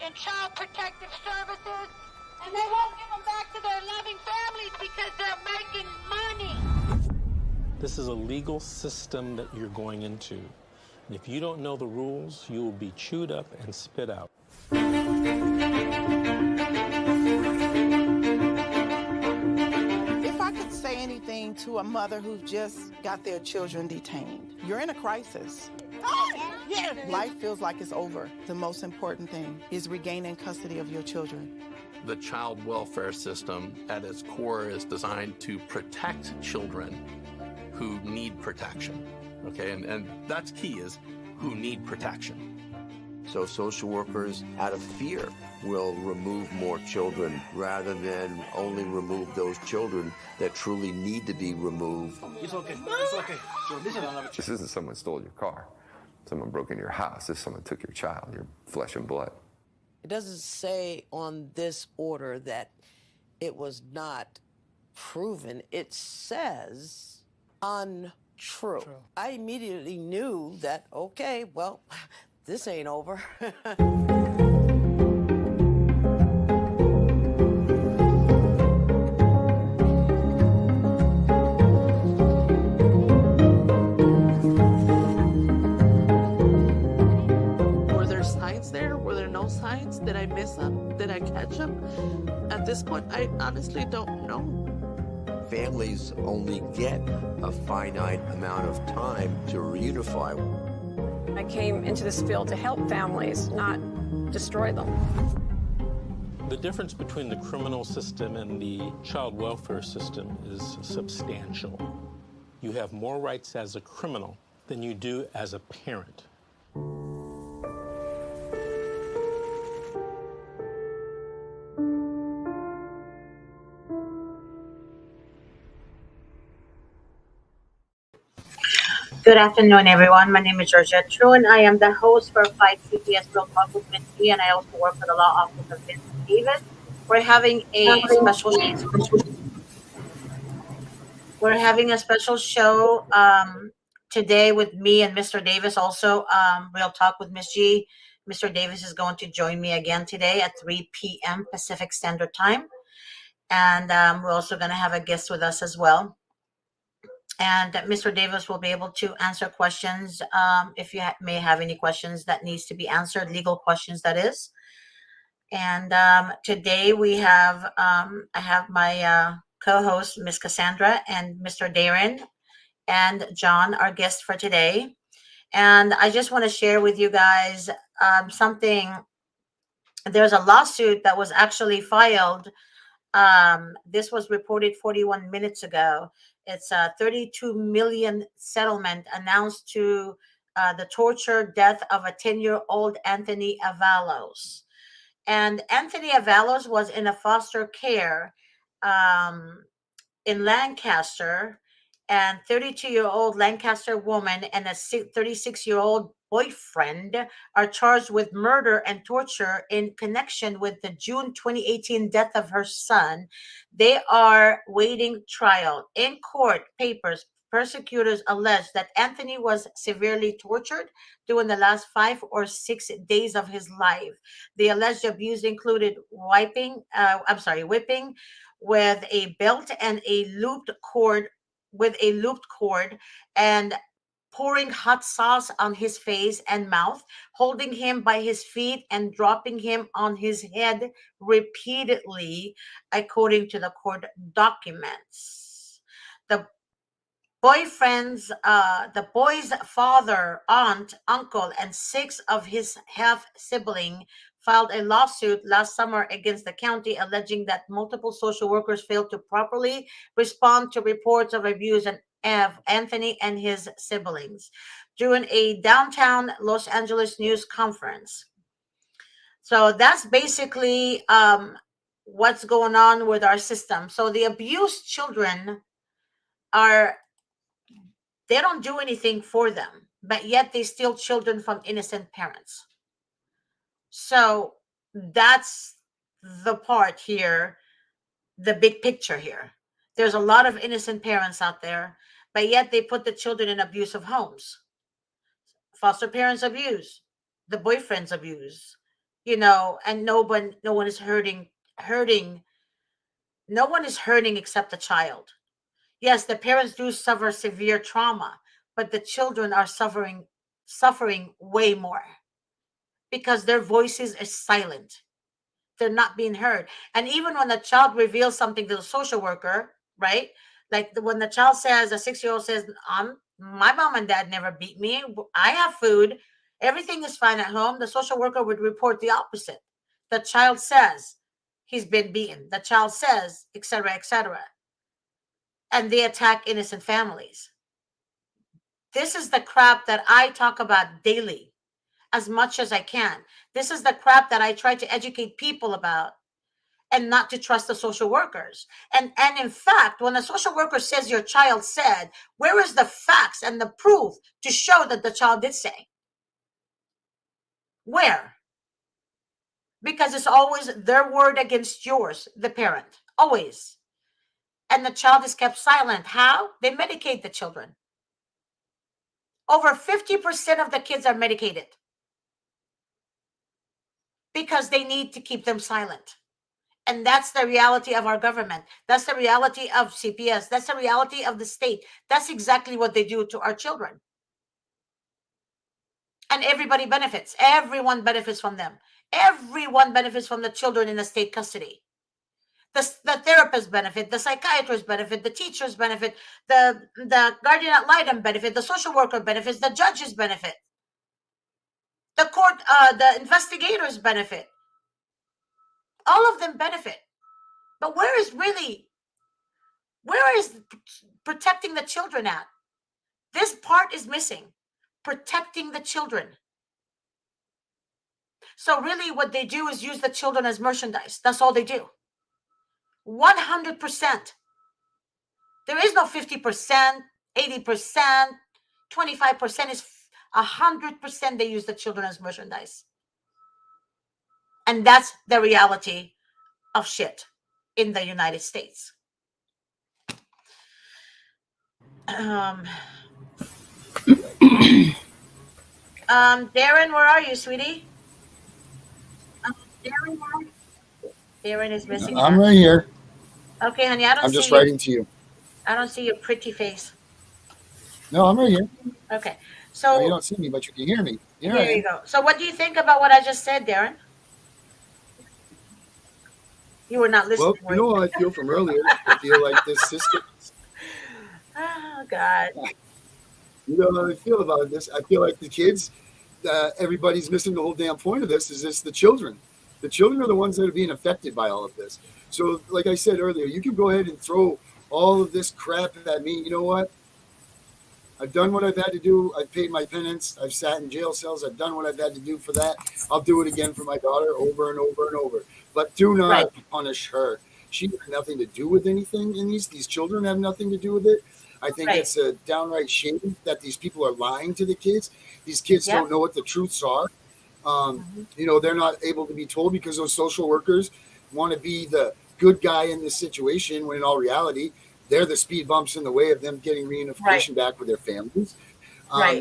in child protective services, and they won't give them back to their loving families because they're making money. This is a legal system that you're going into. And if you don't know the rules, you will be chewed up and spit out. If I could say anything to a mother who just got their children detained, you're in a crisis. Yeah. Life feels like it's over. The most important thing is regaining custody of your children. The child welfare system at its core is designed to protect children who need protection. Okay, and that's key, is who need protection. So social workers, out of fear, will remove more children rather than only remove those children that truly need to be removed. It's okay. It's okay. This isn't someone stole your car. Someone broke into your house. This is someone took your child, your flesh and blood. It doesn't say on this order that it was not proven. It says untrue. True. I immediately knew that, okay, well, this ain't over. Were there signs there? Were there no signs? Did I miss them? Did I catch them? At this point, I honestly don't know. Families only get a finite amount of time to reunify. I came into this field to help families, not destroy them. The difference between the criminal system and the child welfare system is substantial. You have more rights as a criminal than you do as a parent. Good afternoon, everyone. My name is Georgette True, and I am the host for 5 CPS Real Talk with Ms. G, and I also work for the law office of Ms. Davis. We're having a special show today with me and Mr. Davis. Also, Real Talk with Ms. G. Mr. Davis is going to join me again today at 3 p.m. Pacific Standard Time, and we're also going to have a guest with us as well. And Mr. Davis will be able to answer questions if you may have any questions that needs to be answered, legal questions that is. And today we have, I have my co-host, Ms. Cassandra, and Mr. Darren and John, our guest for today. And I just want to share with you guys something. There's a lawsuit that was actually filed. This was reported 41 minutes ago. It's a $32 million settlement announced to the torture death of a 10-year-old Anthony Avalos. And Anthony Avalos was in a foster care in Lancaster, and 32-year-old Lancaster woman and a 36-year-old boyfriend are charged with murder and torture in connection with the June 2018 death of her son. They are waiting trial. In court papers, prosecutors allege that Anthony was severely tortured during the last 5 or 6 days of his life. The alleged abuse included whipping with a belt and a looped cord, and pouring hot sauce on his face and mouth, holding him by his feet and dropping him on his head repeatedly, according to the court documents. The boy's father, aunt, uncle, and 6 of his half sibling filed a lawsuit last summer against the county, alleging that multiple social workers failed to properly respond to reports of abuse and of Anthony and his siblings during a downtown Los Angeles news conference. So that's basically what's going on with our system. So the abused children they don't do anything for them, but yet they steal children from innocent parents. So that's the part here, the big picture here. There's a lot of innocent parents out there, but yet they put the children in abusive homes. Foster parents abuse, the boyfriends abuse, and no one is hurting. No one is hurting except the child. Yes, the parents do suffer severe trauma, but the children are suffering way more because their voices are silent. They're not being heard. And even when the child reveals something to the social worker, right? Like when the child says, a 6-year-old says, my mom and dad never beat me. I have food. Everything is fine at home. The social worker would report the opposite. The child says he's been beaten. The child says, etc., etc. And they attack innocent families. This is the crap that I talk about daily as much as I can. This is the crap that I try to educate people about, and not to trust the social workers. And in fact, when a social worker says your child said, where is the facts and the proof to show that the child did say? Where? Because it's always their word against yours, the parent, always. And the child is kept silent. How? They medicate the children. Over 50% of the kids are medicated because they need to keep them silent. And that's the reality of our government. That's the reality of CPS. That's the reality of the state. That's exactly what they do to our children. And everybody benefits. Everyone benefits from them. Everyone benefits from the children in the state custody. The therapists benefit, the psychiatrists benefit, the teachers benefit, the guardian ad litem benefit, the social worker benefits, the judges benefit, the court, the investigators benefit. All of them benefit. But where is protecting the children at? This part is missing. Protecting the children. So really what they do is use the children as merchandise. That's all they do. 100%. There is no 50%, 80%, 25%. Is 100% they use the children as merchandise. And that's the reality of shit in the United States. Darren, where are you, sweetie? Darren is missing. I'm right here. Okay, honey, I don't see you. I'm just writing to you. I don't see your pretty face. No, I'm right here. Okay, so you don't see me, but you can hear me. There you go. So what do you think about what I just said, Darren? You were not listening. Well, you know how I feel from earlier. I feel like this system. Oh, God. You know how I feel about this. I feel like the kids, everybody's missing the whole damn point of this, is it's the children. The children are the ones that are being affected by all of this. So like I said earlier, you can go ahead and throw all of this crap at me. You know what? I've done what I've had to do. I've paid my penance. I've sat in jail cells. I've done what I've had to do for that. I'll do it again for my daughter over and over and over. But do not punish her. She had nothing to do with anything in these. These children have nothing to do with it. I think it's a downright shame that these people are lying to the kids. These kids don't know what the truths are. You know, they're not able to be told because those social workers want to be the good guy in this situation, when in all reality, they're the speed bumps in the way of them getting reunification back with their families.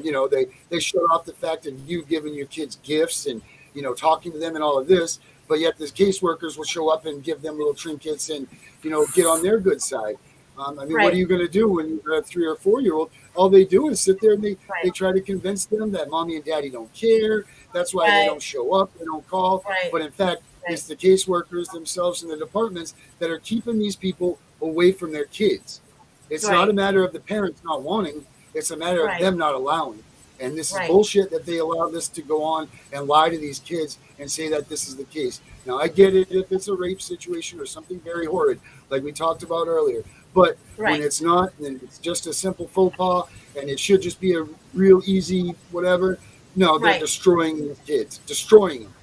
You know, they show off the fact of you giving your kids gifts and, you know, talking to them and all of this, but yet the caseworkers will show up and give them little trinkets and, you know, get on their good side. I mean, what are you going to do when you're a 3 or 4 year old? All they do is sit there and they try to convince them that mommy and daddy don't care. That's why they don't show up, they don't call. But in fact, it's the caseworkers themselves in the departments that are keeping these people away from their kids. It's not a matter of the parents not wanting. It's a matter of them not allowing. And this is bullshit that they allow this to go on and lie to these kids and say that this is the case. Now, I get it if it's a rape situation or something very horrid, like we talked about earlier. But when it's not, and it's just a simple faux pas, and it should just be a real easy whatever. No, they're destroying these kids, destroying them.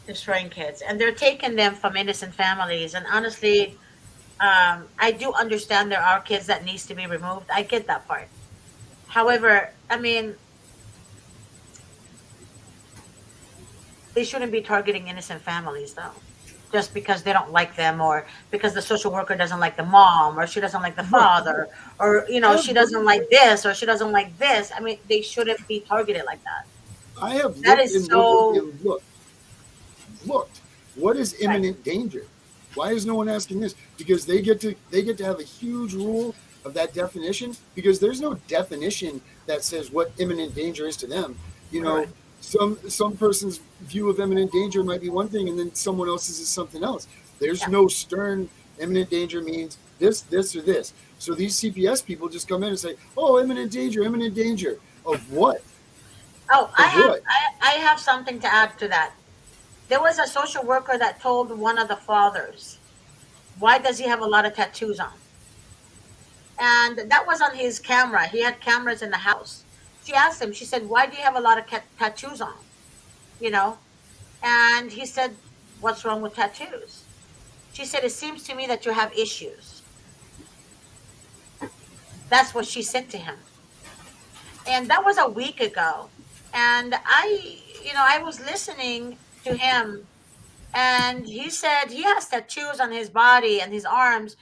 Destroying kids. And they're taking them from innocent families. And honestly, I do understand there are kids that needs to be removed. I get that part. However, I mean, they shouldn't be targeting innocent families, though, just because they don't like them, or because the social worker doesn't like the mom, or she doesn't like the father, or, you know, she doesn't like this, or she doesn't like this. I mean, they shouldn't be targeted like that. I have that is so. Look, looked. What is imminent danger? Why is no one asking this? Because they get to have a huge rule of that definition, because there's no definition that says what imminent danger is to them. You know, some person's view of imminent danger might be one thing, and then someone else's is something else. There's no stern imminent danger means this, or this. So these CPS people just come in and say, "Oh, imminent danger of what?" Oh, I have something to add to that. There was a social worker that told one of the fathers, "Why does he have a lot of tattoos on?" And that was on his camera. He had cameras in the house. She asked him, she said, "Why do you have a lot of tattoos on?" You know? And he said, "What's wrong with tattoos?" She said, "It seems to me that you have issues." That's what she said to him. And that was a week ago. And I was listening to him, and he said he has tattoos on his body and his arms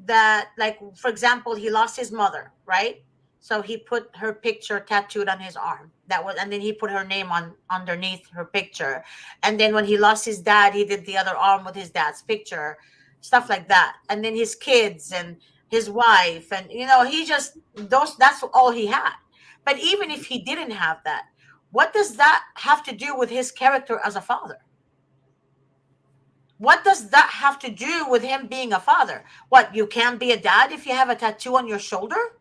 that, like, for example, he lost his mother, right? So he put her picture tattooed on his arm. And then he put her name on underneath her picture. And then when he lost his dad, he did the other arm with his dad's picture, stuff like that. And then his kids and his wife, and that's all he had. But even if he didn't have that, what does that have to do with his character as a father? What does that have to do with him being a father? What, you can't be a dad if you have a tattoo on your shoulder?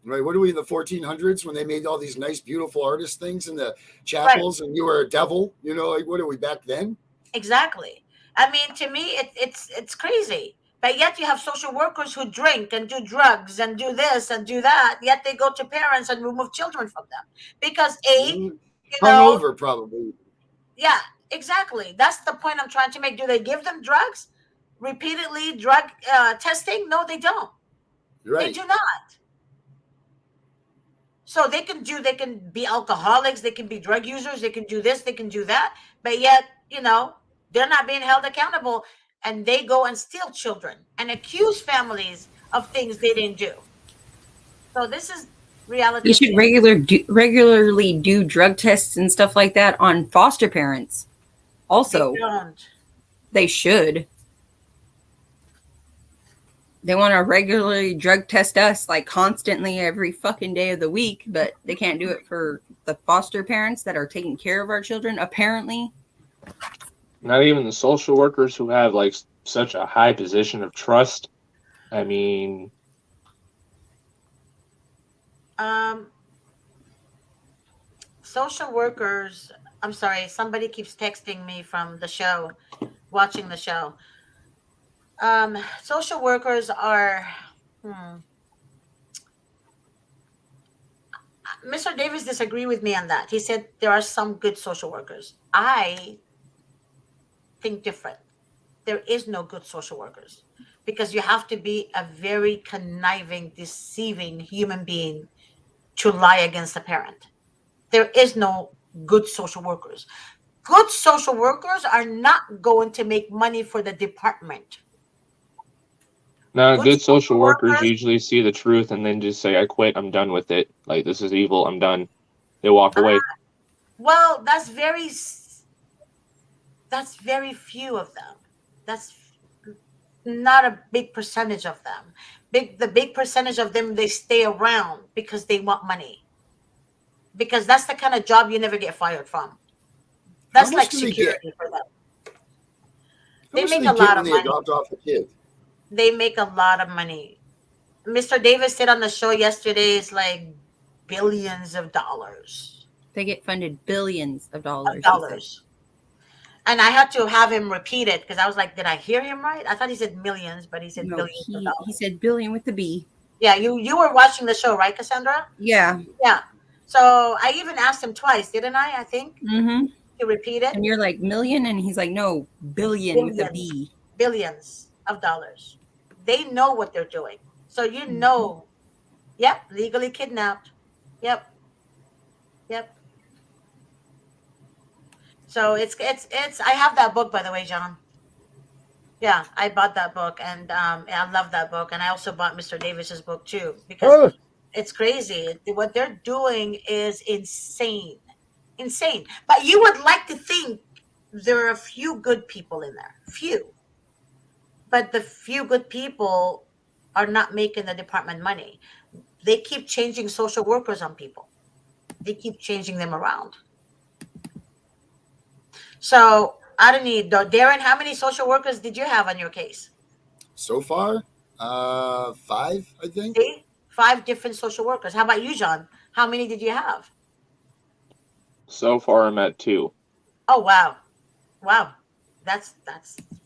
Right. What are we, in the 1400s when they made all these nice, beautiful artist things in the chapels, and you were a devil? Like, what are we back then? Exactly. I mean, to me, it's crazy. But yet you have social workers who drink and do drugs and do this and do that. Yet they go to parents and remove children from them because hungover, probably. Yeah, exactly. That's the point I'm trying to make. Do they give them drugs repeatedly? Drug testing? No, they don't. Right. They do not. So they can be alcoholics, they can be drug users, they can do this, they can do that, but yet, they're not being held accountable, and they go and steal children and accuse families of things they didn't do. So this is reality. You should regularly do drug tests and stuff like that on foster parents. Also, they should. They want to regularly drug test us, like, constantly every fucking day of the week, but they can't do it for the foster parents that are taking care of our children, apparently. Not even the social workers who have, like, such a high position of trust. I mean... Social workers, I'm sorry, somebody keeps texting me from the show, watching the show. Social workers are, Mr. Davis disagreed with me on that. He said there are some good social workers. I think different. There is no good social workers, because you have to be a very conniving, deceiving human being to lie against a parent. There is no good social workers. Good social workers are not going to make money for the department. No, good social workers usually see the truth and then just say, "I quit, I'm done with it. Like, this is evil, I'm done." They walk away. Well, that's very few of them. That's not a big percentage of them. The big percentage of them, they stay around because they want money. Because that's the kind of job you never get fired from. That's like security for them. They make a lot of money. Adopt off the kid? They make a lot of money. Mr. Davis said on the show yesterday, it's like billions of dollars. They get funded billions of dollars. And I had to have him repeat it, because I was like, did I hear him right? I thought he said millions, but he said billions of dollars. He said billion with the B. Yeah, you were watching the show, right, Cassandra? Yeah. Yeah. So I even asked him twice, didn't I think? Mm-hmm. To repeat it. And you're like, million? And he's like, no, billion with a B. Billions of dollars. They know what they're doing. So yep, legally kidnapped. Yep. So it's I have that book, by the way, John. Yeah, I bought that book, and I love that book, and I also bought Mr. Davis's book too, because it's crazy. What they're doing is insane. But you would like to think there are a few good people in there, few. But the few good people are not making the department money. They keep changing social workers on people. They keep changing them around. So I don't need, Darren, how many social workers did you have on your case? So far, 5, I think. See? 5 different social workers. How about you, John? How many did you have? So far, I'm at 2. Oh, wow. Wow. That's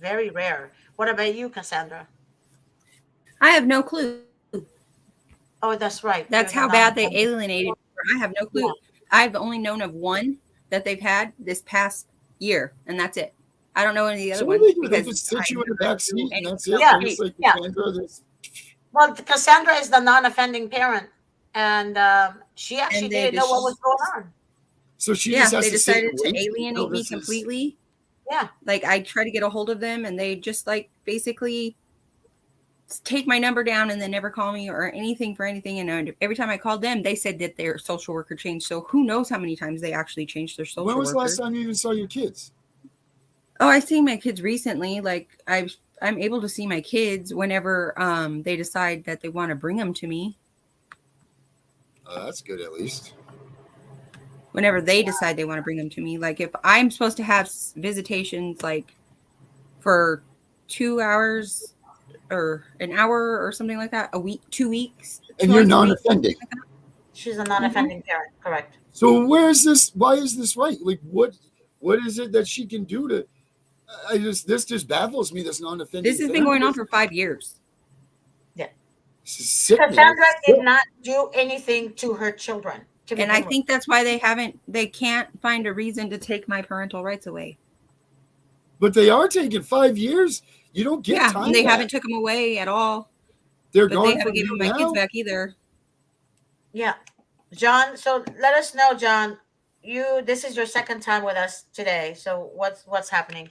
very rare. What about you, Cassandra? I have no clue. Oh, that's right. That's how bad they alienated her. I have no clue. Yeah. I've only known of one that they've had this past year, and that's it. I don't know any of the other So ones they just sit you in the back seat and that's it. Yeah. Just like Yeah. Cassandra, Well, Cassandra is the non-offending parent, and she actually didn't know what was going on. So she just has they to sit and decided to wait. alienate me completely. Yeah. Like I try to get a hold of them, and they just like basically take my number down and then never call me or anything for anything. And every time I called them, they said that their social worker changed. So who knows how many times they actually changed their social worker. When was the last time you even saw your kids? Oh, I see my kids recently. Like I'm able to see my kids whenever they decide that they want to bring them to me. That's good, at least. Whenever they decide they want to bring them to me. Like if I'm supposed to have visitations like for 2 hours or an hour or something like that, a week, 2 weeks. And you're non-offending. She's a non-offending parent, correct. So where is this? Why is this right? Like what is it that she can do to? This just baffles me. This non-offending. This has been going on for 5 years. Yeah. Cassandra did not do anything to her children. And I think that's why they can't find a reason to take my parental rights away. But they are taking 5 years. You don't get time. And they back. haven't took them away at all. They're but gone they haven't from given you my now? kids back either. Yeah. John, so let us know, John. This is your second time with us today. So what's happening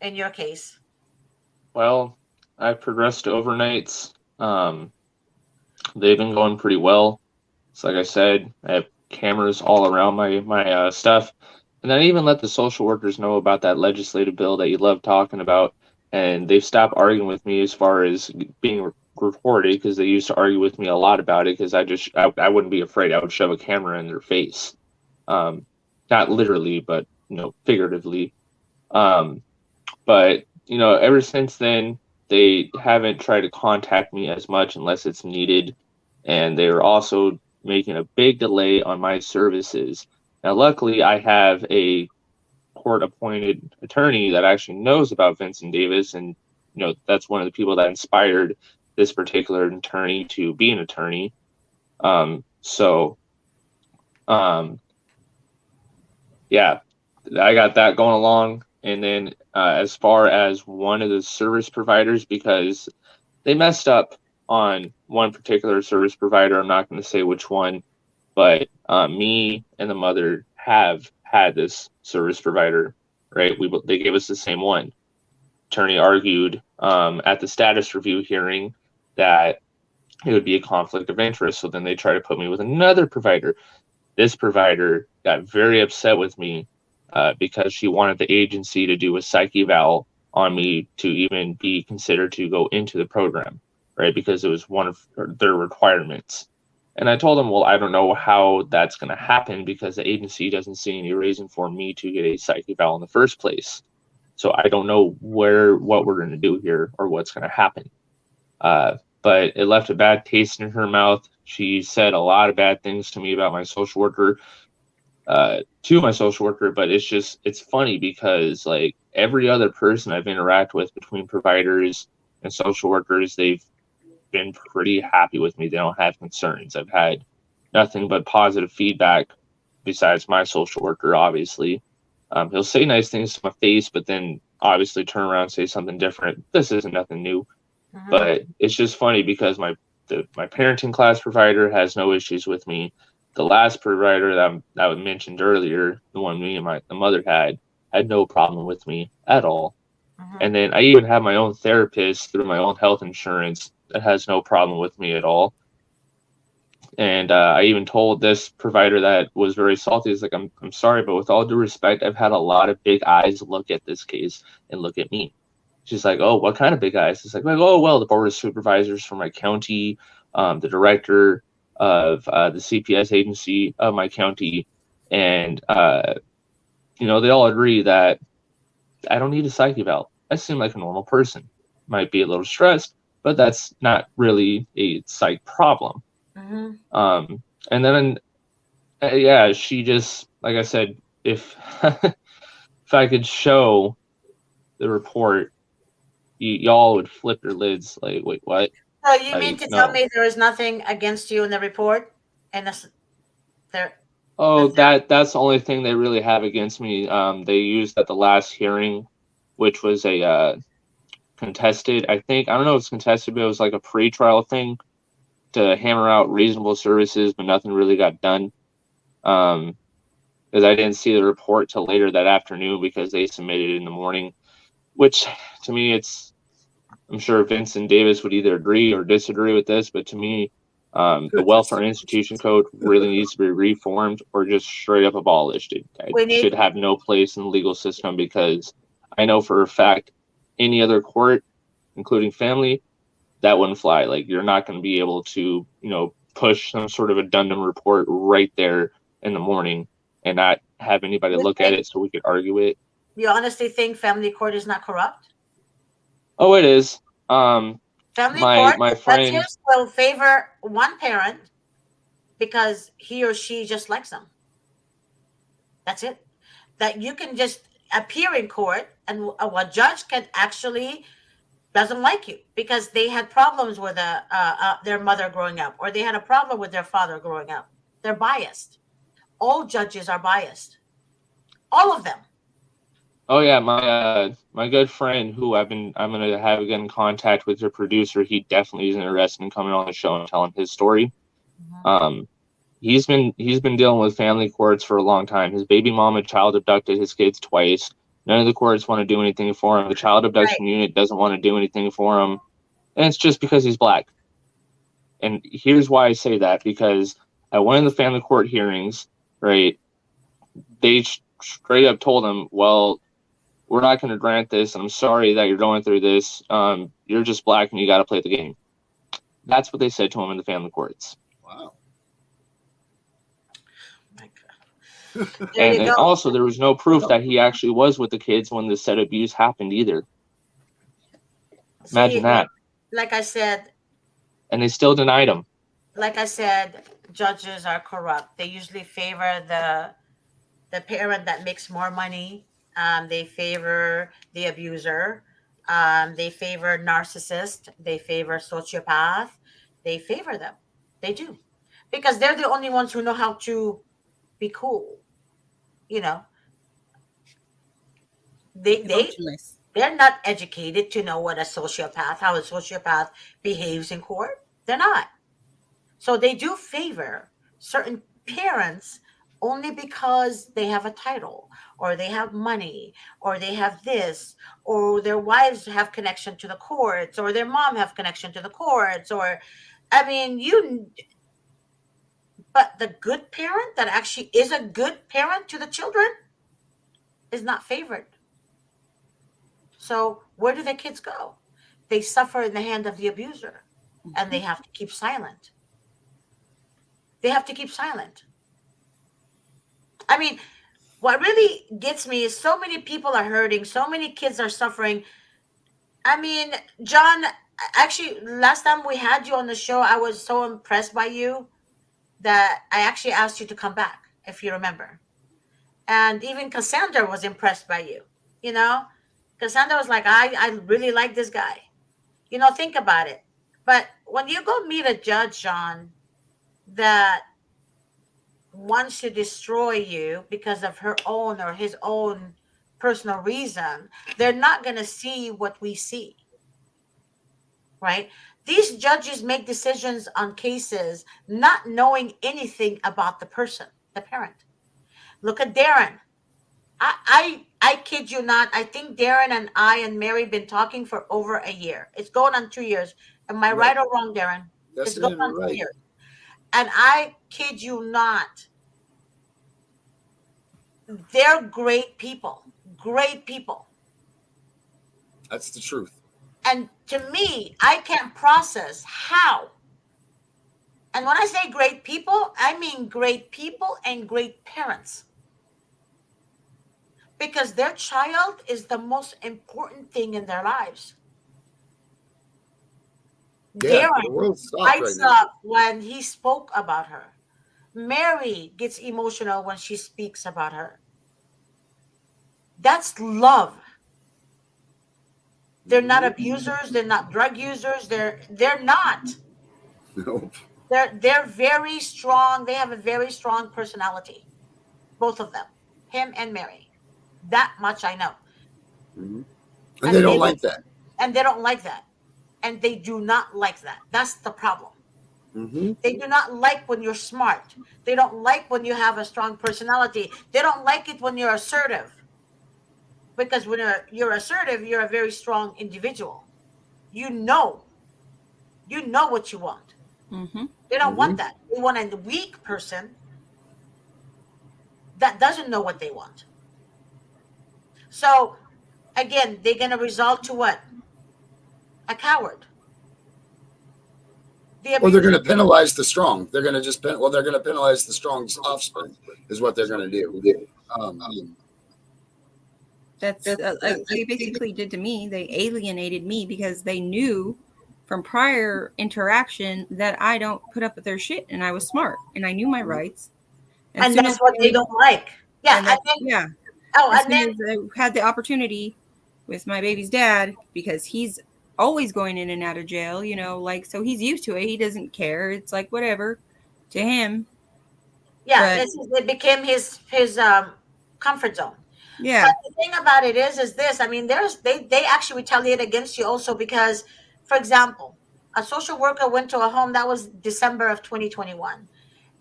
in your case? Well, I've progressed to overnights. They've been going pretty well. So like I said, I have cameras all around my stuff. And I even let the social workers know about that legislative bill that you love talking about. And they've stopped arguing with me as far as being recorded, because they used to argue with me a lot about it, because I wouldn't be afraid. I would shove a camera in their face. Not literally, but figuratively. But ever since then, they haven't tried to contact me as much unless it's needed. And they are also making a big delay on my services. Now, luckily, I have a court-appointed attorney that actually knows about Vincent Davis, and that's one of the people that inspired this particular attorney to be an attorney. Yeah, I got that going along. And then as far as one of the service providers, because they messed up on one particular service provider, I'm not going to say which one, but me and the mother have had this service provider, right? They gave us the same one. Attorney argued at the status review hearing that it would be a conflict of interest. So then they tried to put me with another provider. This provider got very upset with me because she wanted the agency to do a psych eval on me to even be considered to go into the program, right? Because it was one of their requirements. And I told them, well, I don't know how that's going to happen, because the agency doesn't see any reason for me to get a psych eval in the first place. So I don't know what we're going to do here or what's going to happen. But it left a bad taste in her mouth. She said a lot of bad things to me about my social worker, but it's funny because like every other person I've interacted with between providers and social workers, they've been pretty happy with me. They don't have concerns. I've had nothing but positive feedback besides my social worker, obviously. He'll say nice things to my face, but then obviously turn around and say something different. This isn't nothing new. But it's just funny because my parenting class provider has no issues with me. The last provider that I mentioned earlier, the one me and the mother had no problem with me at all. And then I even have my own therapist through my own health insurance that has no problem with me at all. And I even told this provider that was very salty, is like, I'm sorry, but with all due respect, I've had a lot of big eyes look at this case and look at me. She's like, oh, what kind of big eyes? It's like, oh, well, the board of supervisors from my county, the director of the CPS agency of my county, and you know, they all agree that I don't need a psych eval. I seem like a normal person. Might be a little stressed, but that's not really a psych problem. Mm-hmm. And then, yeah, she just, like I said, if if I could show the report, y'all would flip your lids. Like, wait, what? So you mean to tell me there is nothing against you in the report, and there? Oh, that's the only thing they really have against me. They used at the last hearing, which was a contested. I don't know if it's contested, but it was like a pre-trial thing to hammer out reasonable services, but nothing really got done. Because I didn't see the report till later that afternoon because they submitted it in the morning, which to me, I'm sure Vincent Davis would either agree or disagree with this, but to me, the Welfare Institution Code really needs to be reformed or just straight up abolished. It should have no place in the legal system, because I know for a fact any other court, including family, that wouldn't fly. Like, you're not going to be able to, you know, push some sort of addendum report right there in the morning and not have anybody look at it so we could argue it. You honestly think family court is not corrupt? Oh, it is. Family my court friend judges will favor one parent because he or she just likes them. That's it. That you can just appear in court and a judge can actually doesn't like you because they had problems with their mother growing up, or they had a problem with their father growing up. They're biased. All judges are biased. All of them. Oh yeah, my good friend who I'm gonna have again contact with your producer. He definitely is interested in coming on the show and telling his story. Mm-hmm. He's been dealing with family courts for a long time. His baby mama child abducted his kids twice. None of the courts want to do anything for him. The child abduction unit doesn't want to do anything for him, and it's just because he's black. And here's why I say that, because at one of the family court hearings, right, they straight up told him, well, we're not going to grant this. I'm sorry that you're going through this. You're just black and you got to play the game. That's what they said to him in the family courts. Wow. And also, there was no proof that he actually was with the kids when the said abuse happened either. Imagine that. Like I said. And they still denied him. Like I said, judges are corrupt. They usually favor the parent that makes more money. They favor the abuser. They favor narcissist. They favor sociopath. They favor them. They do. Because they're the only ones who know how to be cool. You know, they're not educated to know how a sociopath behaves in court. They're not. So they do favor certain parents only because they have a title, or they have money, or they have this, or their wives have connection to the courts, or their mom have connection to the courts, or, I mean, but the good parent that actually is a good parent to the children is not favored. So where do the kids go? They suffer in the hand of the abuser, and they have to keep silent. They have to keep silent. I mean, what really gets me is so many people are hurting. So many kids are suffering. I mean, John, actually, last time we had you on the show, I was so impressed by you that I actually asked you to come back, if you remember. And even Cassandra was impressed by you. You know, Cassandra was like, I really like this guy. You know, think about it. But when you go meet a judge, John, that wants to destroy you because of her own or his own personal reason, they're not going to see what we see. Right? These judges make decisions on cases not knowing anything about the person, the parent. Look at Darren. I kid you not. I think Darren and I and Mary been talking for over a year. It's going on 2 years. Am I right or wrong, Darren? That's it's going on 2 years. And I kid you not, they're great people. Great people. That's the truth. And to me, I can't process how. And when I say great people, I mean great people and great parents. Because their child is the most important thing in their lives. Yeah, the Darren world's soft right lights now. up when he spoke about her. Mary gets emotional when she speaks about her. That's love. They're not abusers. They're not drug users. They're not. Nope. They're very strong. They have a very strong personality, both of them, him and Mary. That much I know. Mm-hmm. And they don't like that. And they don't like that. And they do not like that. That's the problem. Mm-hmm. They do not like when you're smart. They don't like when you have a strong personality. They don't like it when you're assertive. Because when you're assertive, you're a very strong individual. You know what you want. Mm-hmm. They don't want that. They want a weak person that doesn't know what they want. So, again, they're going to result to what? A coward. Or they're going to penalize the strong. They're going to just they're going to penalize the strong's offspring is what they're going to do. That's like they basically did to me. They alienated me because they knew from prior interaction that I don't put up with their shit, and I was smart and I knew my rights. And that's what they don't like. Yeah, yeah. Oh, as and soon as I had the opportunity with my baby's dad, because he's always going in and out of jail, like, so he's used to it. He doesn't care. It's like whatever to him. Yeah, it became his comfort zone. Yeah. But the thing about it is this. I mean, they actually retaliate against you also because, for example, a social worker went to a home that was December of 2021,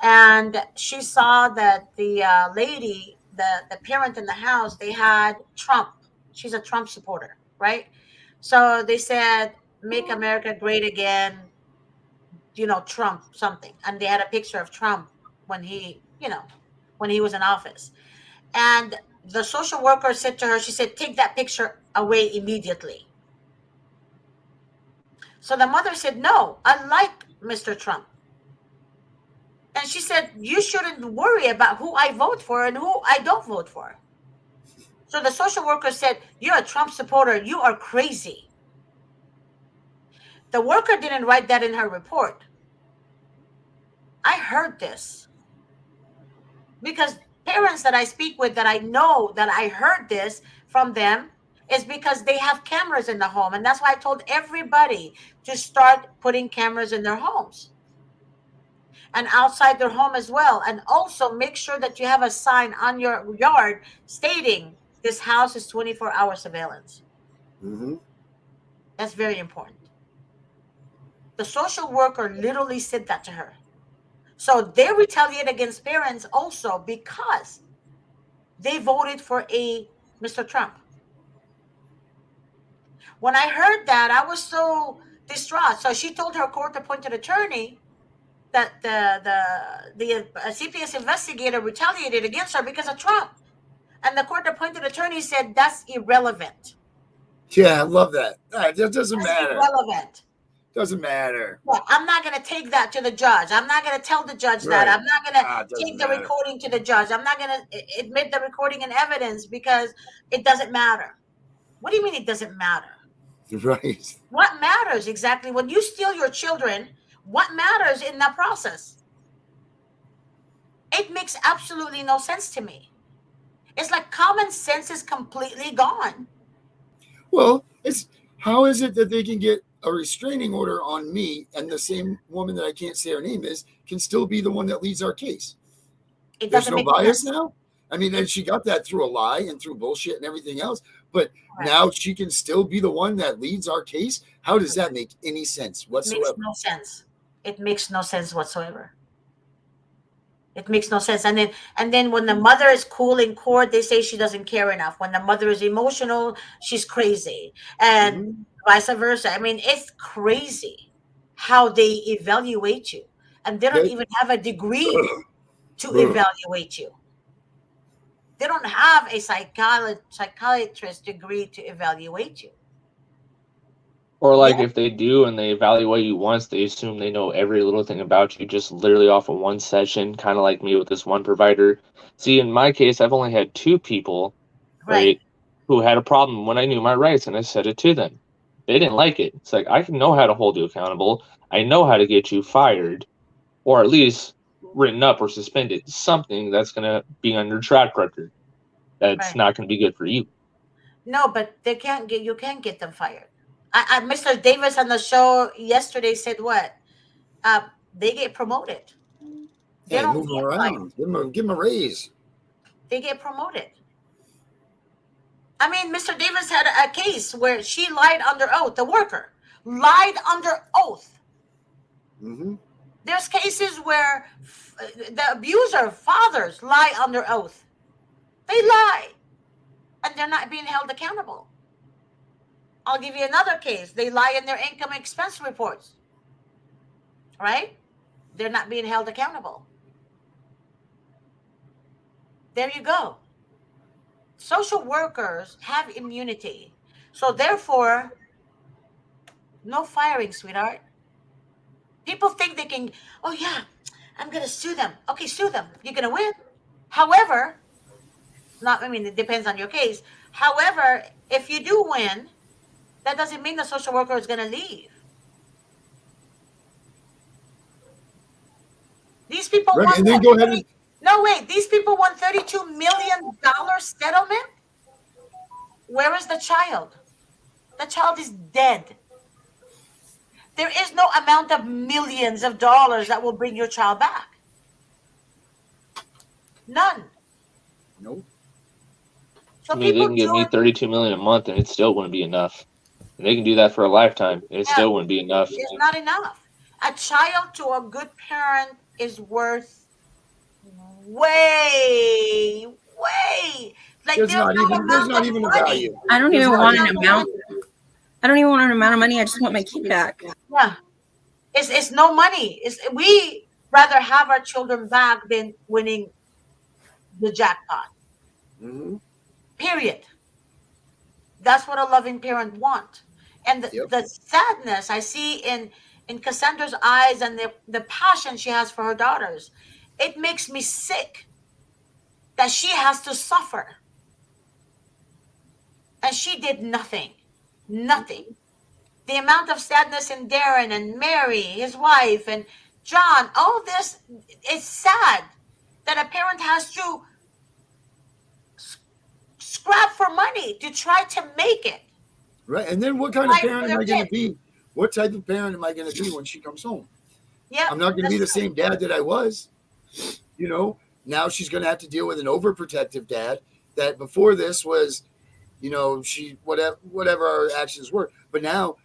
and she saw that the lady, the parent in the house, they had Trump. She's a Trump supporter, right? So they said, "Make America Great Again," Trump something, and they had a picture of Trump when he was in office. And the social worker said to her, she said, "Take that picture away immediately." So the mother said, "No, I like Mr. Trump." And she said, "You shouldn't worry about who I vote for and who I don't vote for." So the social worker said, "You're a Trump supporter. You are crazy." The worker didn't write that in her report. I heard this because parents that I speak with, that I know that I heard this from them, is because they have cameras in the home. And that's why I told everybody to start putting cameras in their homes and outside their home as well. And also make sure that you have a sign on your yard stating this house is 24-hour surveillance. Mm-hmm. That's very important. The social worker literally said that to her. So they retaliate against parents also because they voted for a Mr. Trump. When I heard that, I was so distraught. So she told her court-appointed attorney that the CPS investigator retaliated against her because of Trump. And the court-appointed attorney said, "That's irrelevant." Yeah, I love that. That doesn't matter. Irrelevant. Doesn't matter. Well, I'm not going to take that to the judge. I'm not going to tell the judge that. I'm not going to take the recording to the judge. I'm not going to admit the recording in evidence because it doesn't matter. What do you mean it doesn't matter? Right. What matters exactly when you steal your children? What matters in that process? It makes absolutely no sense to me. It's like common sense is completely gone. Well, how is it that they can get a restraining order on me and the same woman that I can't say her name is can still be the one that leads our case? There's no bias now? I mean, and she got that through a lie and through bullshit and everything else, but now she can still be the one that leads our case? How does that make any sense whatsoever? It makes no sense. It makes no sense whatsoever. It makes no sense. And then when the mother is cool in court, they say she doesn't care enough. When the mother is emotional, she's crazy. And vice versa. I mean, it's crazy how they evaluate you. and they don't even have a degree to evaluate you. They don't have a psychiatrist degree to evaluate you. Or like if they do and they evaluate you once, they assume they know every little thing about you just literally off of one session, kind of like me with this one provider. See, in my case, I've only had 2 people, right, who had a problem when I knew my rights and I said it to them. They didn't like it. It's like, I can know how to hold you accountable. I know how to get you fired, or at least written up or suspended. Something that's going to be on your track record. That's not going to be good for you. No, but you can't get them fired. Mr. Davis on the show yesterday said what? They get promoted. They Yeah, don't move them get around. Give them a raise. They get promoted. I mean, Mr. Davis had a case where she lied under oath. The worker lied under oath. Mm-hmm. There's cases where the abuser, fathers, lie under oath. They lie, and they're not being held accountable. I'll give you another case. They lie in their income expense reports, right? They're not being held accountable. There you go. Social workers have immunity. So therefore, no firing, sweetheart. People think they can, oh yeah, I'm going to sue them. Okay, sue them. You're going to win. However, it depends on your case. However, if you do win, that doesn't mean the social worker is going to leave. These people Right, want and then go ahead and no, wait. These people want $32 million settlement? Where is the child? The child is dead. There is no amount of millions of dollars that will bring your child back. None. Nope. So I mean, they can give me $32 million a month, and it still wouldn't be enough. And they can do that for a lifetime, and it still wouldn't be enough. It's not enough. A child to a good parent is worth way. Like there's not even a value. I don't even want an amount. I don't even want an amount of money. I just want my kid back. Yeah, it's no money. We rather have our children back than winning the jackpot. Mm-hmm. Period. That's what a loving parent wants. And the sadness I see in Cassandra's eyes and the passion she has for her daughters, it makes me sick that she has to suffer. And she did nothing. Nothing. The amount of sadness in Darren and Mary, his wife, and John, all this, it's sad that a parent has to scrap for money to try to make it. Right. And then what kind of parent am I going to be? What type of parent am I going to be when she comes home? Yeah. I'm not going to be the same dad that I was. You know, now she's going to have to deal with an overprotective dad that before this was, you know, she, whatever our actions were. But now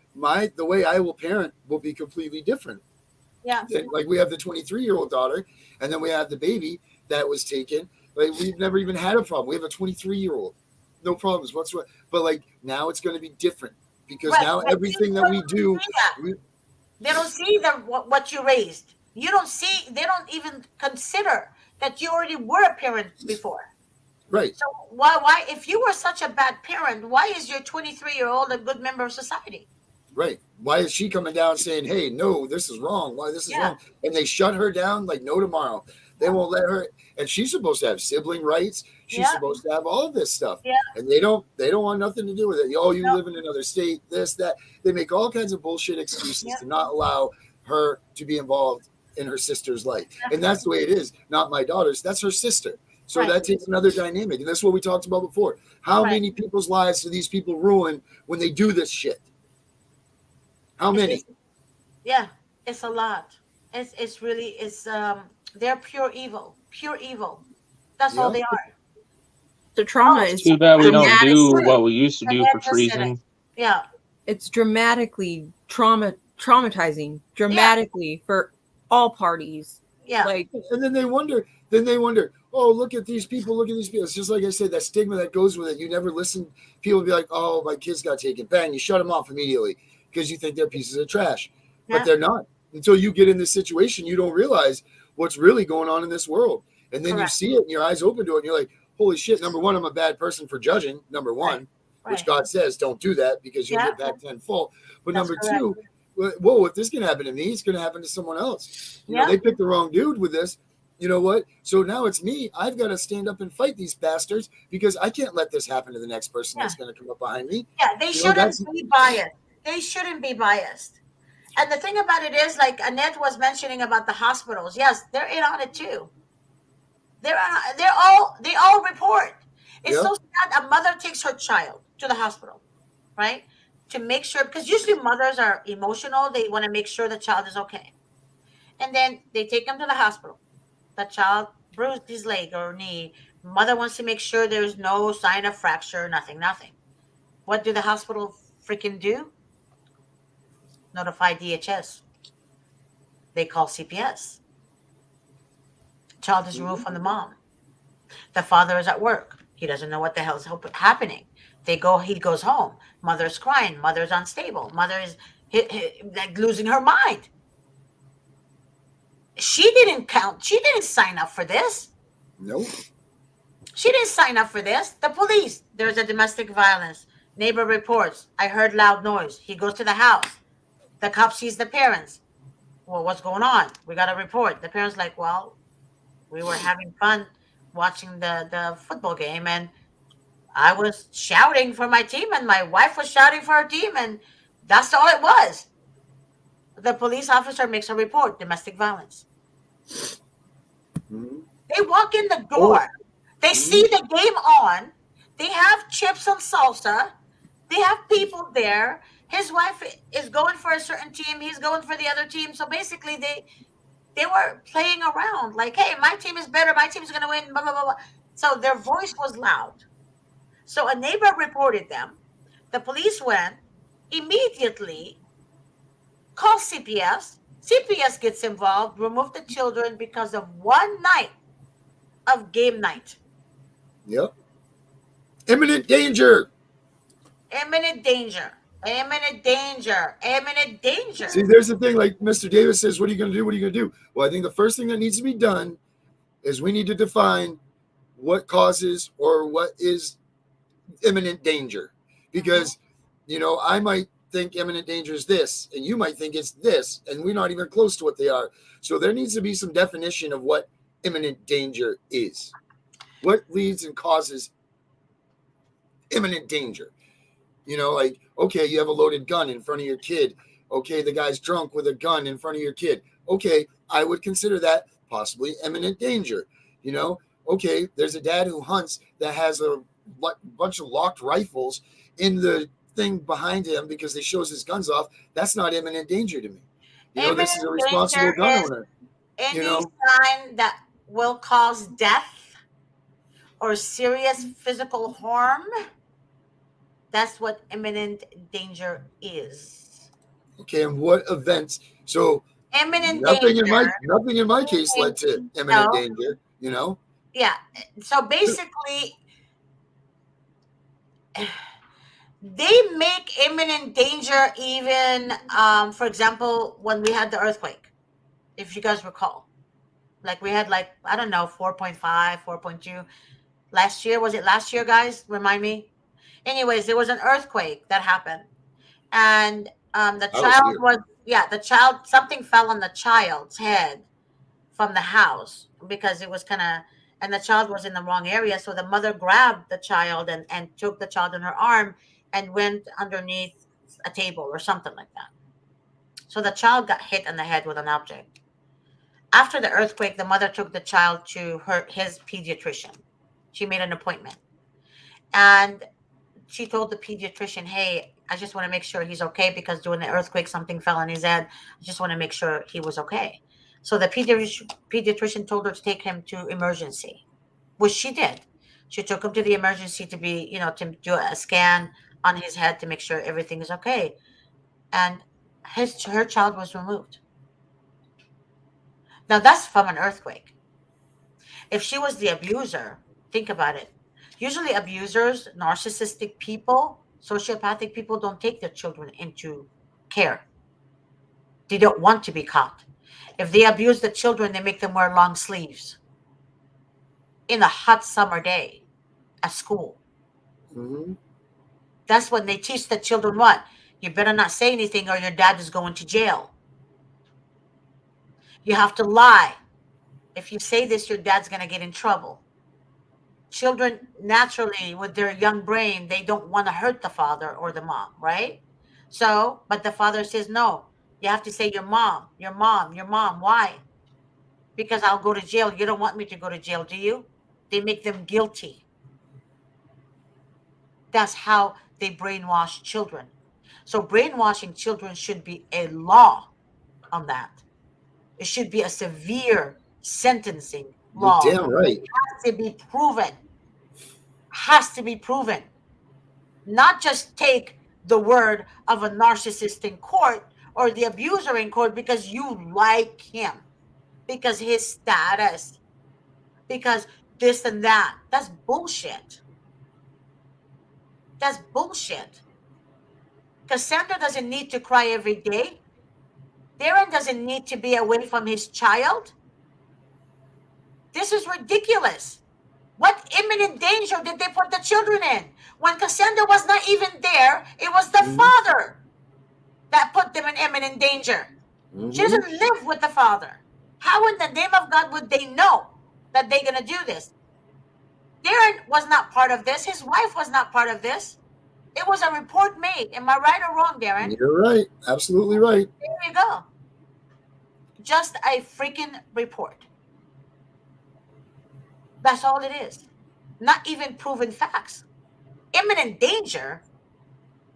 the way I will parent will be completely different. Yeah. Like we have the 23-year-old daughter, and then we have the baby that was taken. Like we've never even had a problem. We have a 23-year-old, no problems whatsoever. But like now it's going to be different because now everything that we do, they don't see what you raised. You don't see. They don't even consider that you already were a parent before. Right. So why if you were such a bad parent, why is your 23-year-old a good member of society? Right. Why is she coming down saying, hey, no, this is wrong. Why this is wrong? And they shut her down like no tomorrow. They won't let her. And she's supposed to have sibling rights. She's supposed to have all this stuff. Yeah. And they don't want nothing to do with it. Oh, you live in another state, this, that. They make all kinds of bullshit excuses to not allow her to be involved in her sister's life. And that's the way it is. Not my daughter's. That's her sister. So that takes another dynamic. And that's what we talked about before. How many people's lives do these people ruin when they do this shit? How many? It's a lot. It's really they're pure evil. Pure evil. That's all they are. The trauma is too bad we don't do what we used to do for treason. Yeah. It's dramatically traumatizing dramatically for all parties. Yeah. Like, and then they wonder, oh, look at these people. It's just like I said, that stigma that goes with it. You never listen. People be like, oh, my kids got taken. Bang, you shut them off immediately because you think they're pieces of trash. But they're not. until you get in this situation, you don't realize what's really going on in this world. And then Correct. you see it and your eyes open to it and you're like, holy shit, number one, I'm a bad person for judging, number one, which Right. God says don't do that because you'll Yeah. get back tenfold. But That's number correct. two, whoa, if this can happen to me, it's going to happen to someone else. You know, Yeah. they picked the wrong dude with this. You know what? So now it's me. I've got to stand up and fight these bastards because I can't let this happen to the next person that's going to come up behind me. Yeah, they You know, shouldn't that's- be biased. They shouldn't be biased. And the thing about it is, like Annette was mentioning about the hospitals. Yes, they're in on it too. They all report. It's Yeah. so sad. A mother takes her child to the hospital, right? To make sure, because usually mothers are emotional. They want to make sure the child is okay. And then they take him to the hospital. The child bruised his leg or knee. Mother wants to make sure there's no sign of fracture, nothing. What do the hospital freaking do? Notify DHS. They call CPS. Child is removed from the mom. The father is at work. He doesn't know what the hell is happening. He goes home. Mother's crying. Mother's unstable. Mother is like losing her mind. She didn't sign up for this. Nope. She didn't sign up for this. The police. There's a domestic violence. Neighbor reports. I heard loud noise. He goes to the house. The cop sees the parents. Well, what's going on? We got a report. The parents like, well, we were having fun watching the football game, and I was shouting for my team, and my wife was shouting for her team, and that's all it was. The police officer makes a report, domestic violence. Mm-hmm. They walk in the door. They see the game on. They have chips and salsa. They have people there. His wife is going for a certain team. He's going for the other team. So basically, they were playing around like, hey, my team is better. My team is going to win, blah, blah, blah, blah. So their voice was loud. So a neighbor reported them. The police went, immediately called CPS. CPS gets involved, remove the children because of one night of game night. Yep. Imminent danger. Imminent danger. Imminent danger. Imminent danger. See, there's the thing, like Mr. Davis says, what are you going to do? What are you going to do? Well, I think the first thing that needs to be done is we need to define what causes or what is imminent danger. Because, you know, I might think imminent danger is this, and you might think it's this, and we're not even close to what they are. So there needs to be some definition of what imminent danger is. What leads and causes imminent danger? You know, like, okay, you have a loaded gun in front of your kid. Okay, the guy's drunk with a gun in front of your kid. Okay, I would consider that possibly imminent danger. You know, okay, there's a dad who hunts that has a bunch of locked rifles in the thing behind him because he shows his guns off. That's not imminent danger to me. You know, this is a responsible gun owner. Any You know, sign that will cause death or serious physical harm. That's what imminent danger is. okay, and what events? So imminent nothing danger. Nothing in my case led to imminent danger. You know. Yeah. So basically, they make imminent danger even, for example, when we had the earthquake, if you guys recall. Like we had like, I don't know, 4.5, 4.2. Last year, was it last year, guys? Remind me. Anyways, there was an earthquake that happened. And the child, something fell on the child's head from the house because it was kind of, and the child was in the wrong area. So the mother grabbed the child and took the child in her arm and went underneath a table or something like that. So the child got hit on the head with an object. After the earthquake, the mother took the child to his pediatrician. She made an appointment. And she told the pediatrician, hey, I just want to make sure he's okay because during the earthquake, something fell on his head. I just want to make sure he was okay. So the pediatrician told her to take him to emergency, which she did. She took him to the emergency to be, to do a scan on his head to make sure everything is okay. And her child was removed. Now that's from an earthquake. If she was the abuser, think about it. Usually abusers, narcissistic people, sociopathic people don't take their children into care. They don't want to be caught. If they abuse the children, they make them wear long sleeves in a hot summer day at school. Mm-hmm. That's when they teach the children what? You better not say anything or your dad is going to jail. You have to lie. If you say this, your dad's going to get in trouble. Children naturally, with their young brain, they don't want to hurt the father or the mom, right? So, but the father says, no, you have to say your mom, your mom, your mom. Why? Because I'll go to jail. You don't want me to go to jail, do you? They make them guilty. That's how they brainwash children. So brainwashing children should be a law on that. It should be a severe sentencing You're law. damn right. It has to be proven. Has to be proven. Not just take the word of a narcissist in court or the abuser in court because you like him, because his status, because this and that. That's bullshit. That's bullshit. Cassandra doesn't need to cry every day. Darren doesn't need to be away from his child. This is ridiculous. What imminent danger did they put the children in? When Cassandra was not even there, it was the father that put them in imminent danger. She doesn't live with the father. How in the name of God would they know that they're going to do this? Darren was not part of this. His wife was not part of this. It was a report made. Am I right or wrong, Darren? You're right. Absolutely right. There you go. Just a freaking report. That's all it is. Not even proven facts. Imminent danger.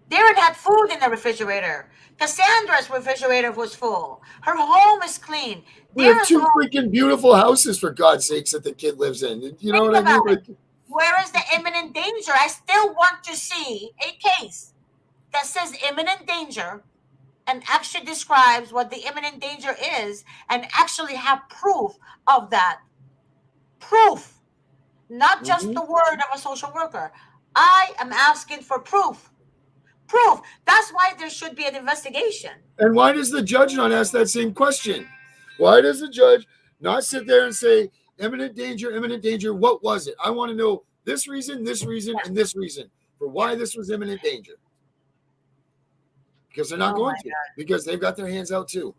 Darren had food in the refrigerator. Cassandra's refrigerator was full. Her home is clean. We have Darren's two home. freaking beautiful houses, for God's sakes, that the kid lives in. You know what I mean? Like, where is the imminent danger? I still want to see a case that says imminent danger and actually describes what the imminent danger is and actually have proof of that. Proof. Not just the word of a social worker. I am asking for proof. Proof. That's why there should be an investigation. and why does the judge not ask that same question? Why does the judge not sit there and say, imminent danger, what was it? I want to know this reason, and this reason for why this was imminent danger. Because they're not going to, because they've got their hands out too.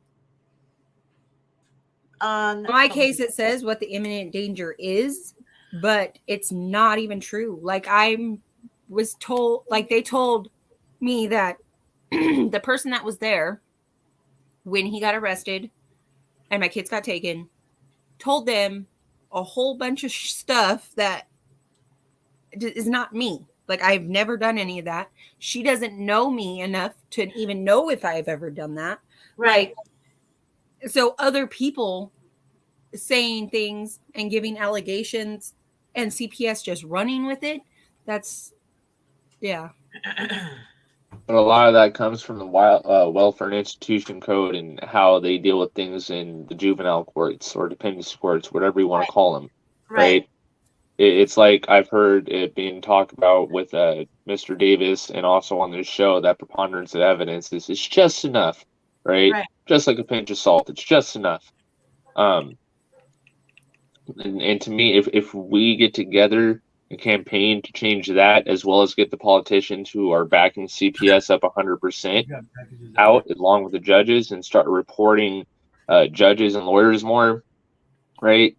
In my case, it says what the imminent danger is, but it's not even true. Like I was told, like they told me that the person that was there when he got arrested and my kids got taken told them a whole bunch of stuff that is not me. Like I've never done any of that. She doesn't know me enough to even know if I've ever done that. Right. Like, so other people saying things and giving allegations and CPS just running with it. That's, yeah. But a lot of that comes from the Welfare and Institution Code and how they deal with things in the juvenile courts or dependency courts, whatever you want to call them. Right? It's like I've heard it being talked about with Mr. Davis and also on this show that preponderance of evidence is just enough, right? Just like a pinch of salt. It's just enough. And to me, if we get together and campaign to change that, as well as get the politicians who are backing CPS up 100% out, along with the judges, and start reporting judges and lawyers more, right?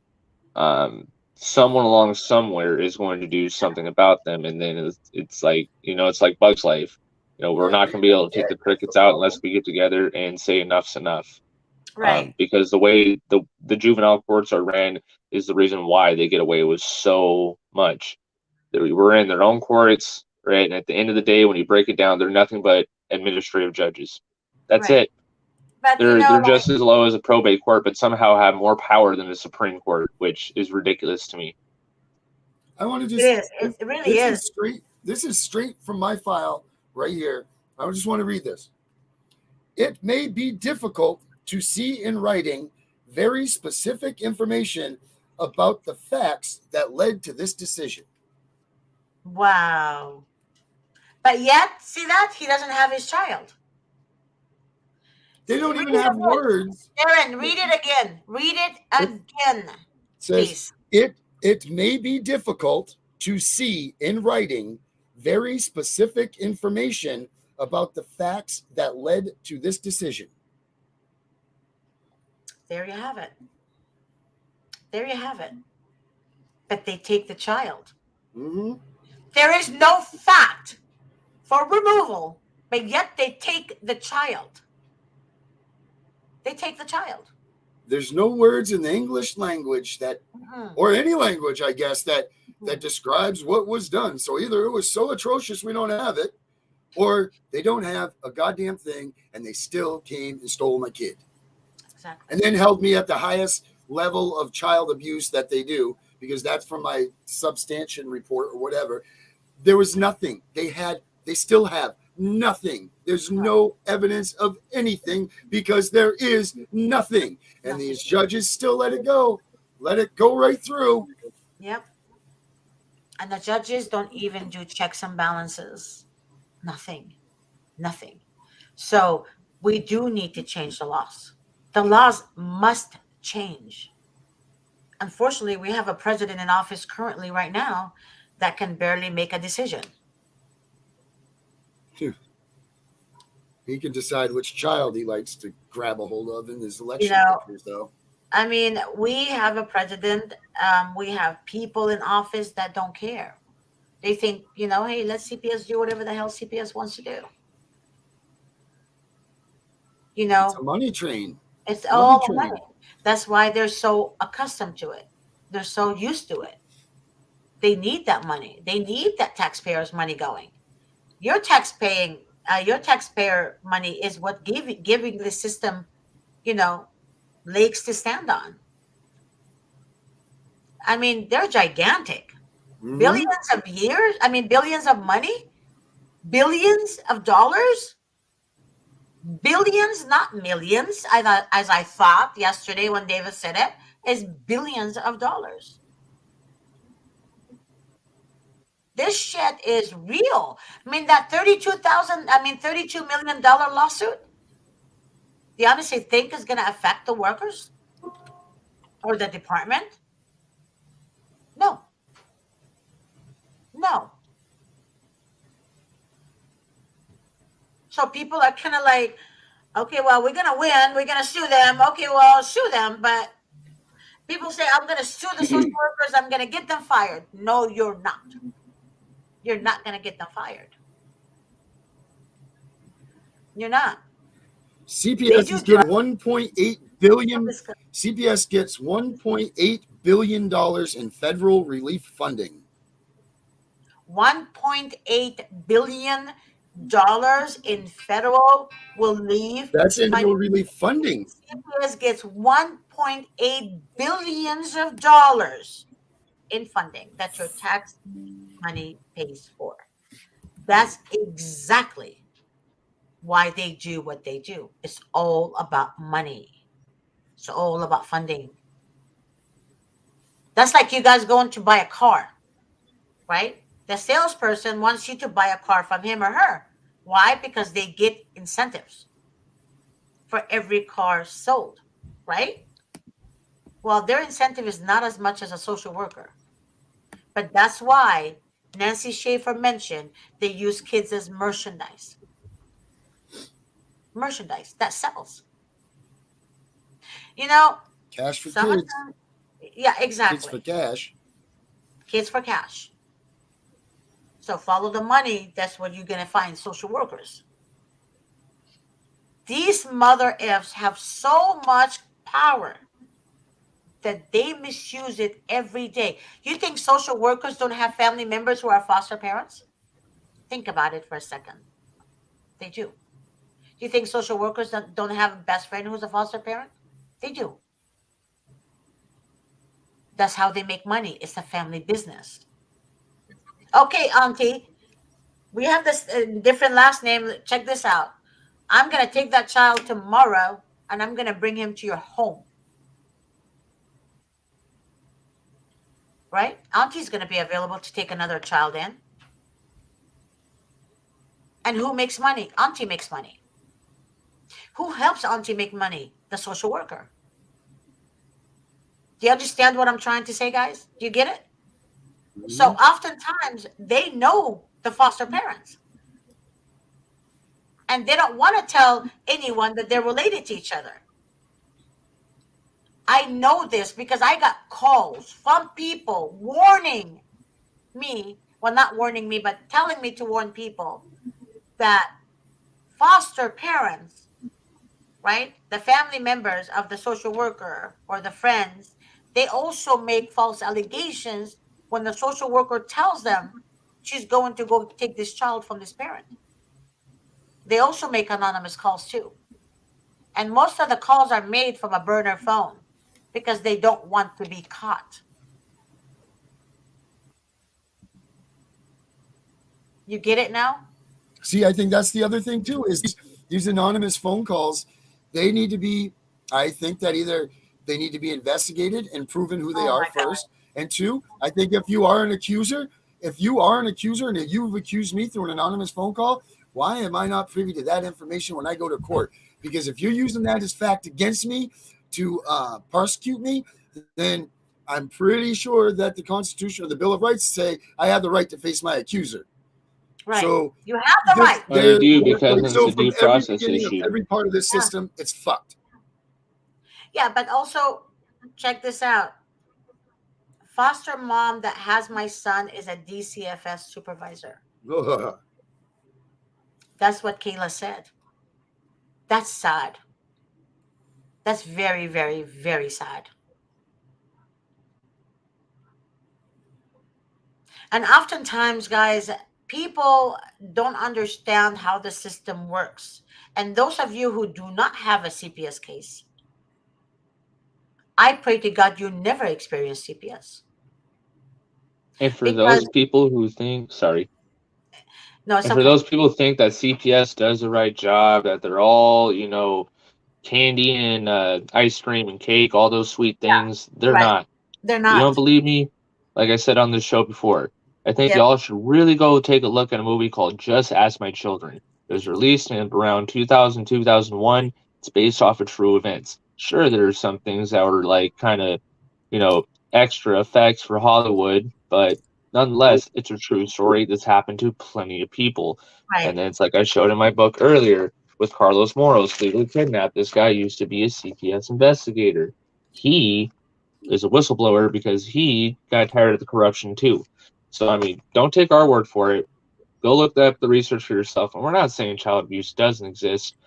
Someone along somewhere is going to do something about them, and then it's like, it's like Bug's Life. We're not going to be able to take the crickets out unless we get together and say enough's enough. Right. Because the way the juvenile courts are ran is the reason why they get away with so much. We're in their own courts, right? And at the end of the day, when you break it down, they're nothing but administrative judges. That's it. But they're just as low as a probate court, but somehow have more power than the Supreme Court, which is ridiculous to me. I want to just. It really is. This is straight from my file right here. I just want to read this. It may be difficult to see in writing very specific information about the facts that led to this decision. Wow. But yet, see that? He doesn't have his child. They don't Read even it have again. words. Aaron, read it again. Read it again. It says it may be difficult to see in writing very specific information about the facts that led to this decision. There you have it. There you have it. But they take the child. Mm-hmm. There is no fact for removal, but yet they take the child. They take the child. There's no words in the English language that, or any language, I guess, that describes what was done. So either it was so atrocious we don't have it, or they don't have a goddamn thing, and they still came and stole my kid. Exactly. And then held me at the highest level of child abuse that they do, because that's from my substantion report or whatever. There was nothing. They still have nothing. There's no evidence of anything because there is nothing. And these judges still let it go right through. Yep. And the judges don't even do checks and balances. Nothing. So we do need to change the laws. The laws must change. Unfortunately, we have a president in office currently right now that can barely make a decision. He can decide which child he likes to grab a hold of in his election pictures, though. I mean, we have a president, we have people in office that don't care. They think, hey, let CPS do whatever the hell CPS wants to do. It's a money train. It's all money. That's why they're so accustomed to it. They're so used to it. They need that money. They need that taxpayers' money going. Your taxpayer money is what giving the system, legs to stand on. I mean, they're gigantic. Mm-hmm. Billions of money, billions of dollars, billions, not millions. As I thought yesterday when David said it, is billions of dollars. This shit is real. I mean, that $32 million lawsuit, do you honestly think is going to affect the workers or the department? No. So people are kind of like, okay, well, we're going to win. We're going to sue them. Okay, well, sue them. But people say, I'm going to sue the social workers. I'm going to get them fired. No, you're not. You're not going to get them fired. You're not. CPS is getting $1.8 billion. CPS gets $1.8 billion in federal relief funding. $1.8 billion in federal relief. That's in federal relief funding. CPS gets $1.8 billion in funding that your tax money pays for. That's exactly why they do what they do. It's all about money. It's all about funding. That's like you guys going to buy a car, right? The salesperson wants you to buy a car from him or her. Why? Because they get incentives for every car sold, right? Well, their incentive is not as much as a social worker. But that's why Nancy Schaefer mentioned they use kids as merchandise. Merchandise that sells. Cash for kids. Yeah, exactly. Kids for cash. Kids for cash. So follow the money. That's what you're going to find social workers. These mother effs have so much power that they misuse it every day. You think social workers don't have family members who are foster parents? Think about it for a second. They do. You think social workers don't have a best friend who's a foster parent? They do. That's how they make money. It's a family business. Okay, Auntie, we have this different last name. Check this out. I'm going to take that child tomorrow, and I'm going to bring him to your home. Right? Auntie's going to be available to take another child in. And who makes money? Auntie makes money. Who helps auntie make money? The social worker. Do you understand what I'm trying to say, guys? Do you get it? So oftentimes they know the foster parents, and they don't want to tell anyone that they're related to each other. I know this because I got calls from people warning me, well, not warning me, but telling me to warn people that foster parents, right, the family members of the social worker or the friends, they also make false allegations when the social worker tells them she's going to go take this child from this parent. They also make anonymous calls too. And most of the calls are made from a burner phone because they don't want to be caught. You get it now? See, I think that's the other thing too, is these anonymous phone calls, they need to be, I think that either they need to be investigated and proven who they are first. And two, I think if you are an accuser and you've accused me through an anonymous phone call, why am I not privy to that information when I go to court? Because if you're using that as fact against me to prosecute me, then I'm pretty sure that the Constitution or the Bill of Rights say I have the right to face my accuser. Right. So you have the right. Well, you do, because so it's a from due every process beginning of issue. every part of this system, it's fucked. Yeah, but also check this out. Foster mom that has my son is a DCFS supervisor. That's what Kayla said. That's sad. That's very, very, very sad. And oftentimes, guys, people don't understand how the system works. And those of you who do not have a CPS case, I pray to God you never experience CPS. And for those people who think, No, it's and for okay. those people who think that CPS does the right job, that they're all, candy and ice cream and cake, all those sweet things, they're right. not. They're You don't not. believe me? Like I said on this show before, I think Yep. y'all should really go take a look at a movie called Just Ask My Children. It was released in around 2000, 2001. It's based off of true events. Sure, there are some things that were like kind of, extra effects for Hollywood, but nonetheless, it's a true story that's happened to plenty of people. Right. And then it's like I showed in my book earlier with Carlos Moros, legally kidnapped. This guy used to be a CPS investigator. He is a whistleblower because he got tired of the corruption too. So, I mean, don't take our word for it. Go look up the research for yourself. And we're not saying child abuse doesn't exist,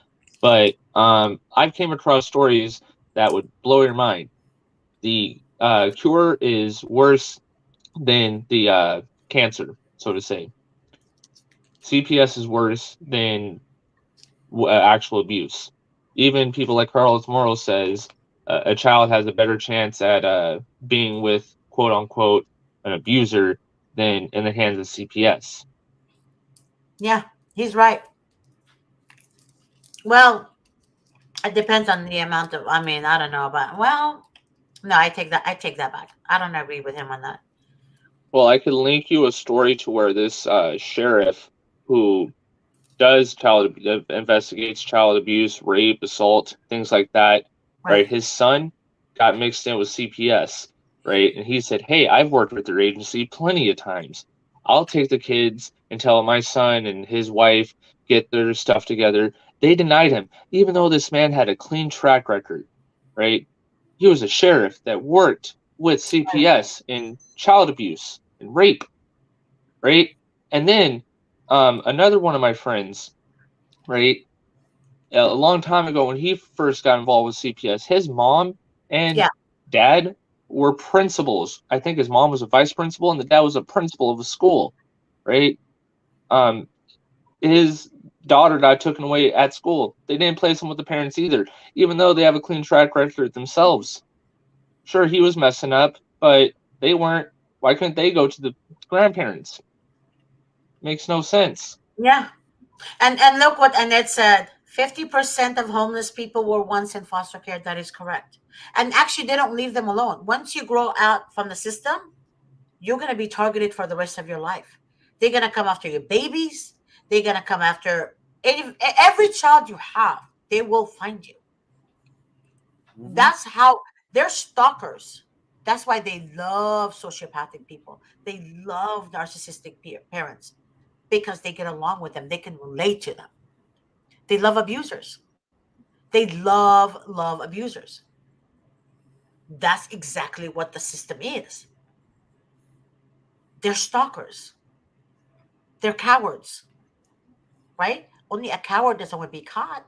but I've came across stories that would blow your mind. The cure is worse than the cancer, so to say. CPS is worse than actual abuse. Even people like Carlos Moros says a child has a better chance at being with quote unquote an abuser than in the hands of CPS. Yeah, he's right. Well, it depends on the amount of, I don't know about, no, I take that back. I don't agree with him on that. Well, I could link you a story to where this sheriff who does investigates child abuse, rape, assault, things like that, right? His son got mixed in with CPS, right? And he said, hey, I've worked with their agency plenty of times. I'll take the kids until my son and his wife get their stuff together. They denied him, even though this man had a clean track record, right? He was a sheriff that worked with CPS in child abuse and rape, right? And then another one of my friends, right, a long time ago when he first got involved with CPS, his mom and dad were principals. I think his mom was a vice principal and the dad was a principal of a school, right? His daughter got taken away at school. They didn't place him with the parents either, even though they have a clean track record themselves. Sure, he was messing up, but they weren't. Why couldn't they go to the grandparents? Makes no sense. Yeah. And look what Annette said. 50% of homeless people were once in foster care. That is correct. And actually, they don't leave them alone. Once you grow out from the system, you're going to be targeted for the rest of your life. They're going to come after your babies. They're going to come after every child you have. they will find you. That's how they're stalkers. That's why they love sociopathic people. They love narcissistic parents because they get along with them. They can relate to them. They love abusers. They love abusers. That's exactly what the system is. They're stalkers. They're cowards, right? Only a coward doesn't want to be caught.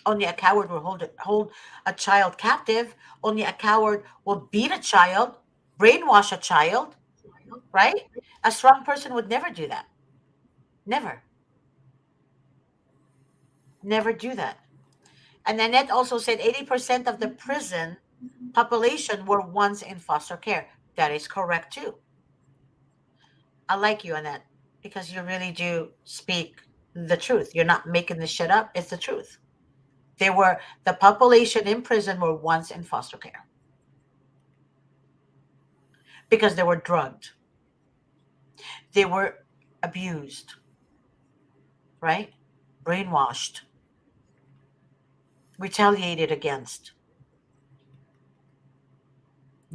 Only a coward will hold a child captive. Only a coward will beat a child, brainwash a child, right? A strong person would never do that. Never. Never do that. And Annette also said 80% of the prison population were once in foster care. That is correct too. I like you, Annette, because you really do speak the truth. You're not making this shit up. It's the truth. The population in prison were once in foster care because they were drugged. They were abused, right? Brainwashed, retaliated against,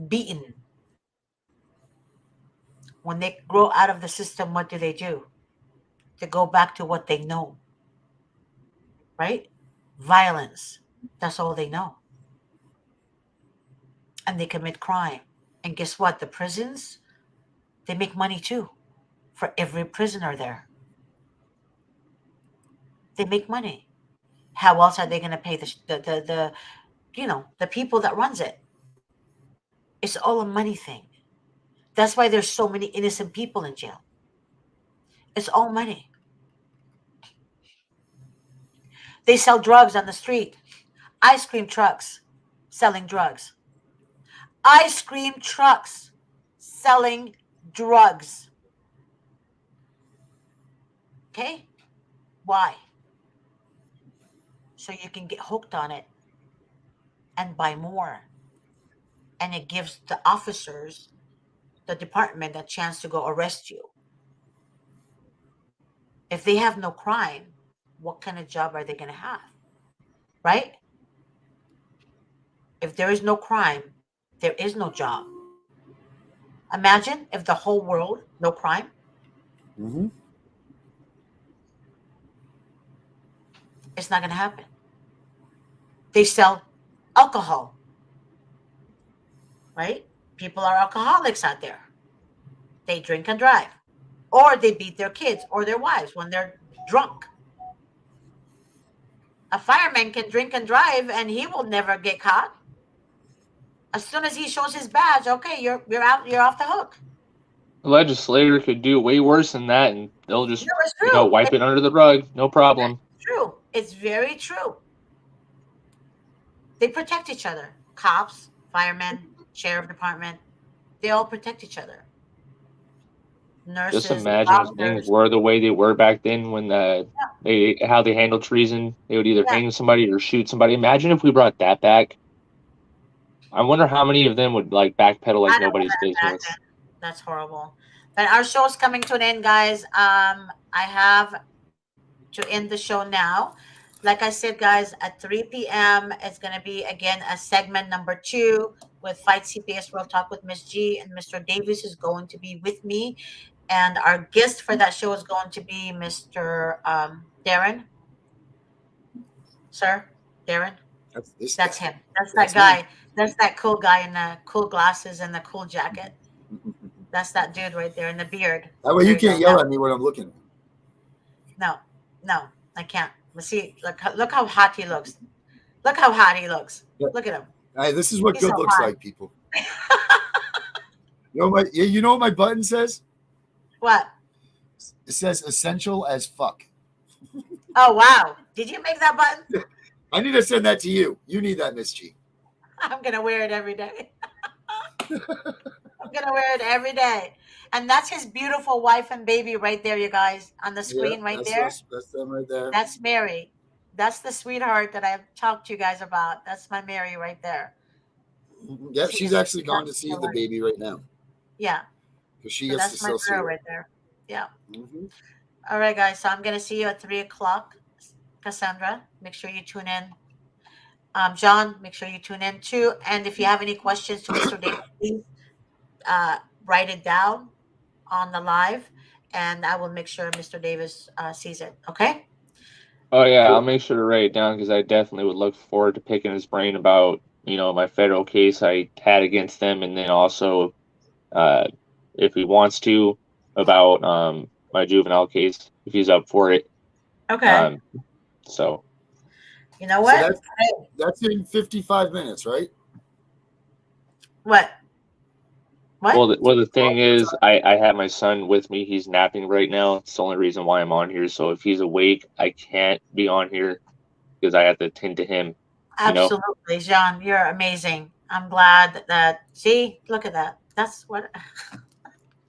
beaten. When they grow out of the system, what do? They go back to what they know, right? Violence. That's all they know. And they commit crime. And guess what? The prisons, they make money too for every prisoner there. They make money. How else are they going to pay the people that runs it? It's all a money thing. That's why there's so many innocent people in jail. It's all money. They sell drugs on the street. Ice cream trucks selling drugs. Ice cream trucks selling drugs. Okay? Why? So you can get hooked on it and buy more. And it gives the officers, the department, a chance to go arrest you. If they have no crime, what kind of job are they going to have? Right? If there is no crime, there is no job. Imagine if the whole world, no crime. It's not going to happen. They sell alcohol, right? People are alcoholics out there. They drink and drive, or they beat their kids or their wives when they're drunk. A fireman can drink and drive and he will never get caught. As soon as he shows his badge, okay, you're out, you're off the hook. The legislator could do way worse than that, and they'll just wipe it under the rug. No problem. It's true. It's very true. They protect each other. Cops, firemen, sheriff department, they all protect each other. Nurses, Just imagine if things were the way they were back then when how they handled treason. They would either hang somebody or shoot somebody. Imagine if we brought that back. I wonder how many of them would backpedal like nobody's business. That's horrible. But our show is coming to an end, guys. I have to end the show now. Like I said, guys, at 3 p.m., it's going to be, again, a segment number 2 with Fight CPS Real Talk with Miss G, and Mr. Davis is going to be with me. And our guest for that show is going to be Mr. Darren. Sir, Darren? That's him. That's that guy. Me. That's that cool guy in the cool glasses and the cool jacket. That's that dude right there in the beard. That way you can't yell at me when I'm looking. No, I can't. Let's see. Look how hot he looks. Look how hot he looks. Yeah. Look at him. Hey, this is what He's good so looks hot. Like, people. You know what my button says? What? It says essential as fuck. Oh, wow. Did you make that button? I need to send that to you. You need that, Miss G. I'm going to wear it every day. I'm going to wear it every day. And that's his beautiful wife and baby right there, you guys, on the screen right there. That's them right there. That's Mary. That's the sweetheart that I've talked to you guys about. That's my Mary right there. Yep, she's actually gone to see the baby right now. Yeah. Because she gets to still see her right there. Yeah. All right, guys. So I'm gonna see you at 3 o'clock. Cassandra, make sure you tune in. John, make sure you tune in too. And if you have any questions to Mr. Davis, please write it down on the live, and I will make sure Mr. Davis sees it. Okay. Oh yeah, I'll make sure to write it down because I definitely would look forward to picking his brain about, you know, my federal case I had against them, and then also, if he wants to, about my juvenile case if he's up for it. Okay. So. You know So what? that's in 55 minutes, right? What? Well, the thing is, I have my son with me. He's napping right now. It's the only reason why I'm on here. So if he's awake, I can't be on here because I have to attend to him. Absolutely, John. You're amazing. I'm glad that. See, look at that. That's what.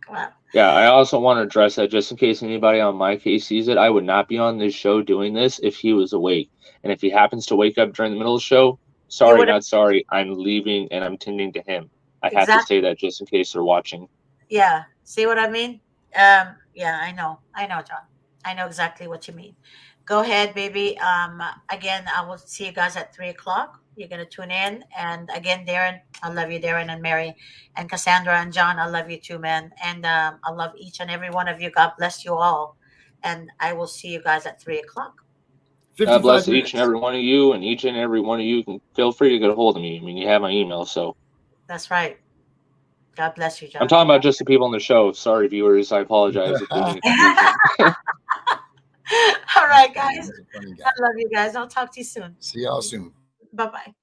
Wow. Yeah, I also want to address that just in case anybody on my case sees it. I would not be on this show doing this if he was awake. And if he happens to wake up during the middle of the show, sorry, not sorry. I'm leaving and I'm tending to him. I have to say that just in case they're watching. Yeah. See what I mean? Yeah, I know, John. I know exactly what you mean. Go ahead, baby. Again, I will see you guys at 3 o'clock. You're gonna tune in, and again, Darren, I love you, Darren and Mary, and Cassandra and John, I love you too, man. And I love each and every one of you. God bless you all, and I will see you guys at 3 o'clock. God bless each and every one of you, and each and every one of you can feel free to get a hold of me. I mean, you have my email, so. That's right. God bless you, John. I'm talking about just the people on the show. Sorry, viewers. I apologize if there's any confusion. All right, guys. I love you guys. I'll talk to you soon. See y'all soon. Bye-bye.